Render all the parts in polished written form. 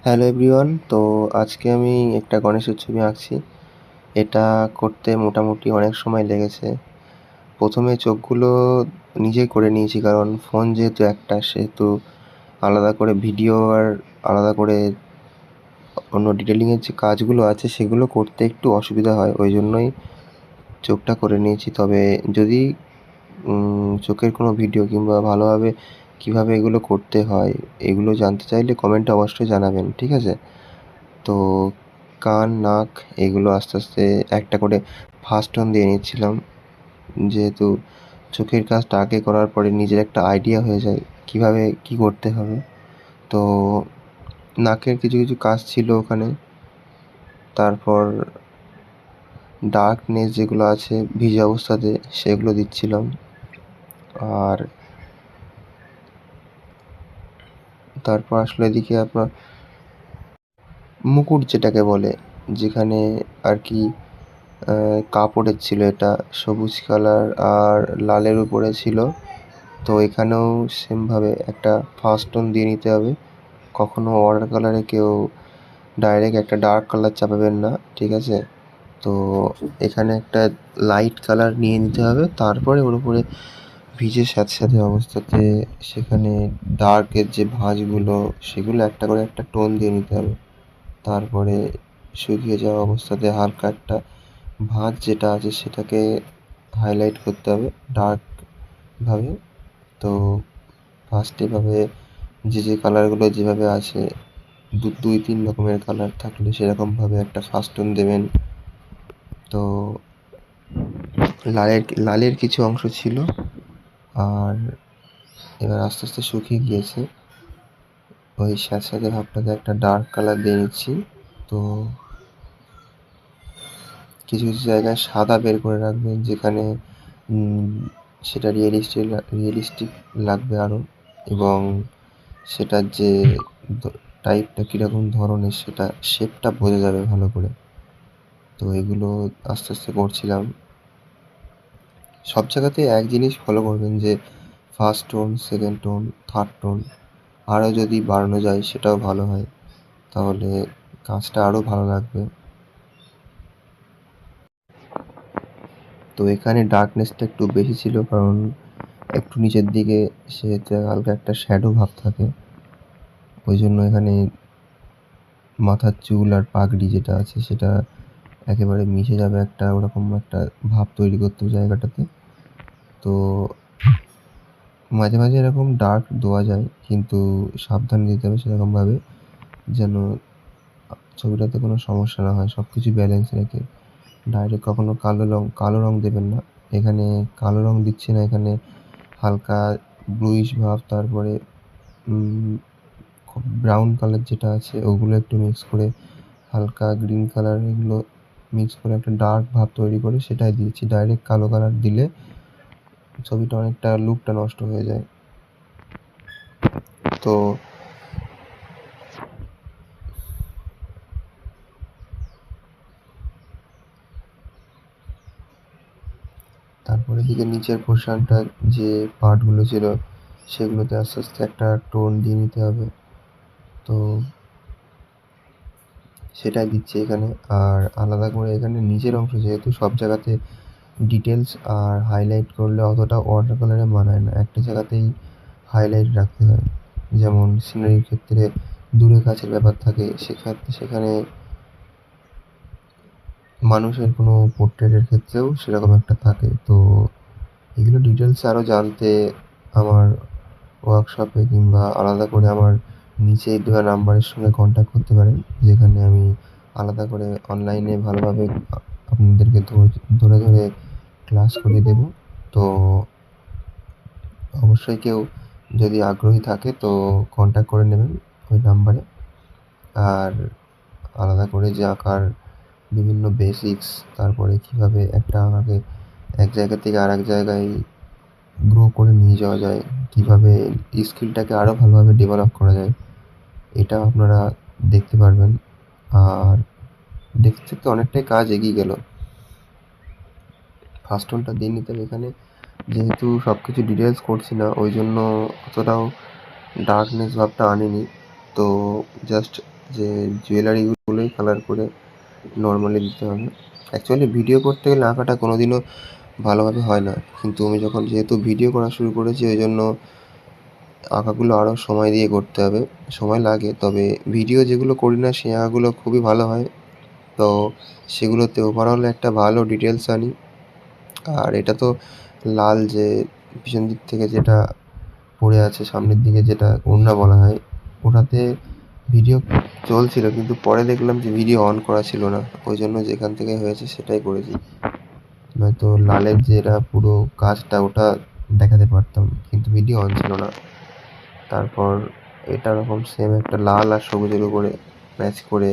Hello everyone, তো আজকে আমি একটা গণেশের ছবি আঁকছি। এটা করতে মোটামুটি অনেক সময় লেগেছে। প্রথমে চোখগুলো নিজেই করে নিয়েছি, কারণ ফোন যেহেতু একটা, সেহেতু আলাদা করে ভিডিও আর আলাদা করে অন্য ডিটেলিংয়ের যে কাজগুলো আছে সেগুলো করতে একটু অসুবিধা হয়, ওই জন্যই চোখটা করে নিয়েছি। তবে যদি চোখের কোনো ভিডিও কিংবা ভালোভাবে কীভাবে এগুলো করতে হয় এগুলো জানতে চাইলে কমেন্টে অবশ্যই জানাবেন, ঠিক আছে? তো কান, নাক এগুলো আস্তে আস্তে একটা করে ফার্স্ট টোন দিয়ে নিচ্ছিলাম, যেহেতু চোখের কাজটা আগে করার পরে নিজের একটা আইডিয়া হয়ে যায় কীভাবে কী করতে হবে। তো নাকের কিছু কিছু কাজ ছিল ওখানে। তারপর ডার্কনেস যেগুলো আছে ভিজে অবস্থাতে সেগুলো দিচ্ছিলাম। আর তারপর আসলে এদিকে আপনার মুকুট যেটাকে বলে, যেখানে আর কি কাপড়ের ছিল, এটা সবুজ কালার আর লালের উপরে ছিল। তো এখানেও সেমভাবে একটা ফার্স্ট টোন দিয়ে নিতে হবে। কখনো ওয়াটার কালারে কেউ ডাইরেক্ট একটা ডার্ক কালার চাপাবেন না, ঠিক আছে? তো এখানে একটা লাইট কালার নিয়ে নিতে হবে, তারপরে ওর উপরে ভিজে স্যাঁতস্যাঁতে অবস্থাতে সেখানে ডার্কের যে ভাঁজগুলো সেগুলো একটা করে একটা টোন দিয়ে নিতে হবে। তারপরে শুকিয়ে যাওয়া অবস্থাতে হালকা একটা ভাঁজ যেটা আছে সেটাকে হাইলাইট করতে হবে ডার্কভাবে। তো ফার্স্টে এভাবে যে কালারগুলো যেভাবে আছে, 2-3 রকমের কালার থাকলে সেরকমভাবে একটা ফার্স্ট টোন দেবেন। তো লালের কিছু অংশ ছিল, আর এবার আস্তে আস্তে শুকিয়ে গিয়েছে। ওই স্যাঁতস্যাঁতে ভাবটাতে একটা ডার্ক কালার দিয়ে নিচ্ছি। তো কিছু কিছু জায়গায় সাদা বের করে রাখবেন, যেখানে সেটা রিয়েলিস্টিক লাগবে আরও, এবং সেটার যে টাইপটা কীরকম ধরনের সেটা শেপটা বোঝা যাবে ভালো করে। তো এগুলো আস্তে আস্তে করছিলাম। সব জায়গাতেই এক জিনিস ফলো করবেন যে first tone, second tone, third tone আরও যদি বাড়ানো যায় সেটাও ভালো হয়, তাহলে কাজটা আরও ভালো লাগবে। তো এখানে ডার্কনেসটা একটু বেশি ছিল, কারণ একটু নিচের দিকে সেহেতু হালকা একটা শ্যাডো ভাব থাকে, ওই জন্য এখানে মাথার চুল আর পাগড়ি যেটা আছে সেটা একেবারে মিশে যাবে, একটা ওরকম একটা ভাব তৈরি করতে হবে জায়গাটাতে। তো মাঝে মাঝে এরকম ডার্ক দেওয়া যায়, কিন্তু সাবধানে দিতে হবে সেরকমভাবে, যেন ছবিটাতে কোনো সমস্যা না হয়। সব কিছু ব্যালেন্স রেখে ডাইরেক্ট কখনো কালো রং দেবেন না। এখানে কালো রং দিচ্ছি না, এখানে হালকা ব্লুইশ ভাব, তারপরে ব্রাউন কালার যেটা আছে ওগুলো একটু মিক্স করে, হালকা গ্রিন কালার, এগুলো মিক্স করে একটা ডার্ক ভাব তৈরি করে সেটাই দিয়েছি। ডাইরেক্ট কালো কালার দিলে ছবিটা অনেকটা লুকটা নষ্ট হয়ে যায়। তো তারপরে দিকে নিচের পোর্শনটার যে পার্টগুলো ছিল সেগুলোতে আস্তে আস্তে একটা টোন দিয়ে নিতে হবে। তো সেটাই দিচ্ছি এখানে। আর আলাদা করে এখানে নিচের অংশ যেহেতু সব জায়গাতে ডিটেলস আর হাইলাইট করলে অতটা ওয়াটার কালারে মানায় না, একটা জায়গাতেই হাইলাইট রাখতে হয়। যেমন সিনারির ক্ষেত্রে দূরে কাছের ব্যাপার থাকে, সেখানে মানুষের কোনো পোর্ট্রেটের ক্ষেত্রেও সেরকম একটা থাকে। তো এগুলো ডিটেলস আরও জানতে আমার ওয়ার্কশপে কিংবা আলাদা করে আমার নিচেই দেওয়া নাম্বারের সঙ্গে কন্ট্যাক্ট করতে পারেন, যেখানে আমি আলাদা করে অনলাইনে ভালোভাবে আপনাদেরকে ধরে ধরে ক্লাস করিয়ে দেবো। তো অবশ্যই কেউ যদি আগ্রহী থাকে তো কন্ট্যাক্ট করে নেবেন ওই নাম্বারে। আর আলাদা করে যে আঁকার বিভিন্ন বেসিক্স, তারপরে কীভাবে একটা আঁকাকে এক জায়গা থেকে আরেক জায়গায় গ্রো করে নিয়ে যাওয়া যায়, কীভাবে স্কিলটাকে আরও ভালোভাবে ডেভেলপ করা যায়, এটাও আপনারা দেখতে পারবেন। আর দেখতে দেখতে অনেকটাই কাজ এগিয়ে গেল। ফার্স্ট টোনটা দিয়ে নিতে হবে এখানে, যেহেতু সব কিছু ডিটেলস করছি না ওই জন্য অতটাও ডার্কনেস ভাবটা আনিনি। তো জাস্ট যে জুয়েলারিগুলোই কালার করে নর্মালি দিতে হবে। অ্যাকচুয়ালি ভিডিও করতে গেলে আঁকাটা কোনোদিনও ভালোভাবে হয় না, কিন্তু আমি যখন যেহেতু ভিডিও করা শুরু করেছি ওই জন্য আঁকাগুলো আরও সময় দিয়ে করতে হবে। সময় লাগে, তবে ভিডিও যেগুলো করি না সেই আঁকাগুলো খুবই ভালো হয়। তো সেগুলোতে ওভারঅল একটা ভালো ডিটেলস আনি। আর এটা তো লাল যে পিছন দিক থেকে যেটা পড়ে আছে, সামনের দিকে যেটা ওড়না বলা হয়, ওটাতে ভিডিও চলছিল, কিন্তু পরে দেখলাম যে ভিডিও অন করা ছিল না, ওই জন্য যেখান থেকে হয়েছে সেটাই করেছি। নয়তো লালের যেটা পুরো কাজটা ওটা দেখাতে পারতাম, কিন্তু ভিডিও অন ছিল না। তারপর এটা ওরকম সেম একটা লাল আর সবুজের উপরে ম্যাচ করে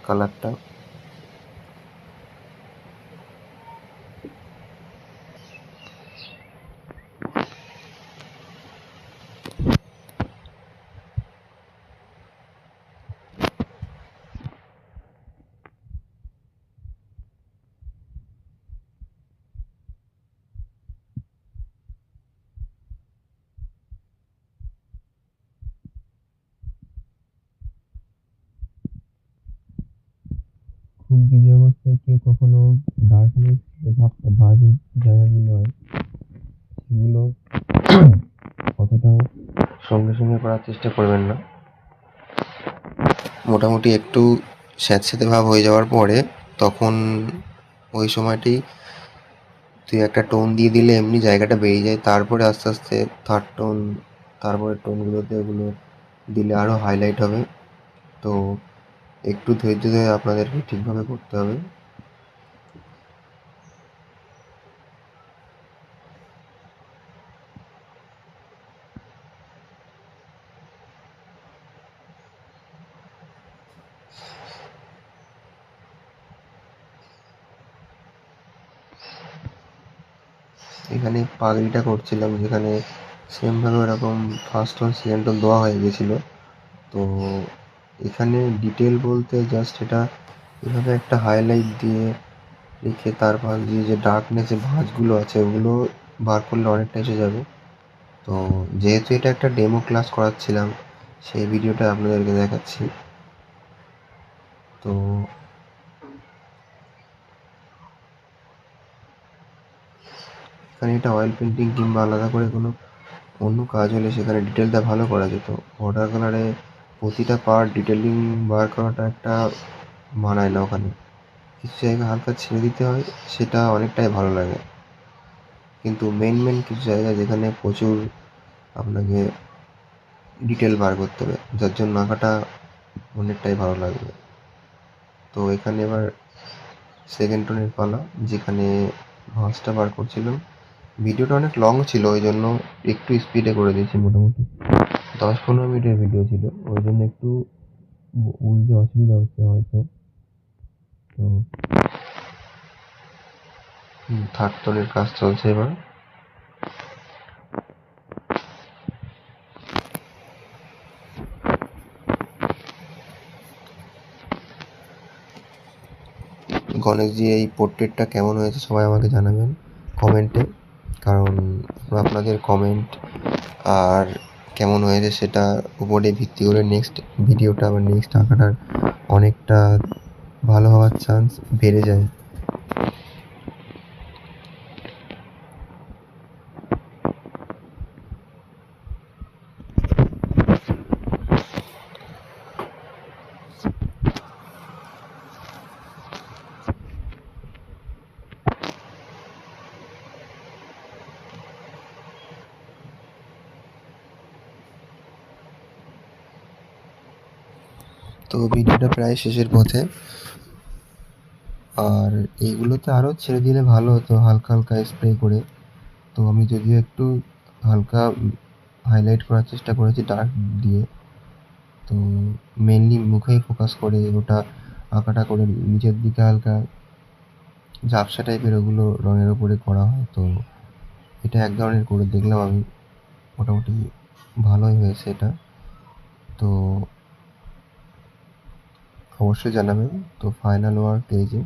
কালারটা। খুব বিজি অবস্থায় কেউ কখনো ডার্কনেস ভাবটা ভাঁজের জায়গাগুলো হয় সেগুলো অতটাও সঙ্গে সঙ্গে করার চেষ্টা করবেন না। মোটামুটি একটু স্যাঁতস্যাঁতে ভাব হয়ে যাওয়ার পরে তখন ওই সময়টি তুই একটা টোন দিয়ে দিলে এমনি জায়গাটা বেরিয়ে যায়। তারপরে আস্তে আস্তে থার্ড টোন, তারপরে টোনগুলোতে ওগুলো দিলে আরও হাইলাইট হবে। তো একটু ধৈর্য ধরে আপনাদেরকে ঠিকভাবে করতে হবে। এখানে পাগড়িটা করছিলাম, যেখানে সেমভাবে ওরকম ফার্স্ট টোন সেকেন্ড টোন দেওয়া হয়ে গেছিলো। তো এখানে ডিটেল বলতে জাস্ট এটা এভাবে একটা হাইলাইট দিয়ে রেখে তার পাশ দিয়ে যে ডার্কনেসের ভাঁজগুলো আছে ওগুলো বার করলে অনেকটা এসে যাবে। তো যেহেতু এটা একটা ডেমো ক্লাস করাচ্ছিলাম, সেই ভিডিওটা আপনাদেরকে দেখাচ্ছি। তো এখানে এটা অয়েল পেন্টিং কিংবা আলাদা করে কোনো অন্য কাজ হলে সেখানে ডিটেলটা ভালো করা যেত। ওয়াটার কালারে প্রতিটা পার্ট ডিটেলিং বার করাটা একটা মানায় না ওখানে। কিছু জায়গা হালকা ছেড়ে দিতে হয়, সেটা অনেকটাই ভালো লাগে। কিন্তু মেন কিছু জায়গা যেখানে প্রচুর আপনাকে ডিটেল বার করতে হবে, যার জন্য আঁকাটা অনেকটাই ভালো লাগবে। তো এখানে এবার সেকেন্ড টোনের পালা, যেখানে ভাঁজটা বার করছিলাম। ভিডিওটা অনেক লং ছিল, ওই জন্য একটু স্পিডে করে দিয়েছি। মোটামুটি 10-15 মিনিটের ভিডিও ছিল, ওই জন্য একটু বুঝতে অসুবিধা হচ্ছে হয়তো। তো থার্ড টোনের কাজ চলছে এবার। গণেশজি এই পোর্ট্রেটটা কেমন হয়েছে সবাই আমাকে জানাবেন কমেন্টে, কারণ আপনাদের কমেন্ট আর কেমন হয়েছে সেটা উপরে ভিত্তি করে নেক্সট ভিডিওটা বা নেক্সট আঁকাটার অনেকটা ভালো হওয়ার চান্স বেড়ে যায়। তো ভিডিওটা প্রায় শেষের পথে, আর এইগুলোতে আরও ছেড়ে দিলে ভালো হতো হালকা হালকা স্প্রে করে। তো আমি যদিও একটু হালকা হাইলাইট করার চেষ্টা করেছি ডার্ক দিয়ে। তো মেনলি মুখেই ফোকাস করে ওটা আঁকাটা করে নিচের দিকে হালকা ঝাপসা টাইপের ওগুলো রঙের ওপরে করা হয়। তো এটা এক ধরনের করে দেখলাম আমি, মোটামুটি ভালোই হয়েছে এটা। তো অবশ্যই জানাবেন। তো ফাইনাল ওয়ার্ক এই যে,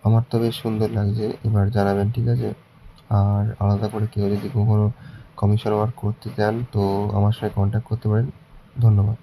আমার তো বেশ সুন্দর লাগছে, এবার জানাবেন, ঠিক আছে? আর আলাদা করে কেউ যদি কখনো কমিশন ওয়ার্ক করতে চান তো আমার সঙ্গে কন্ট্যাক্ট করতে পারেন। ধন্যবাদ।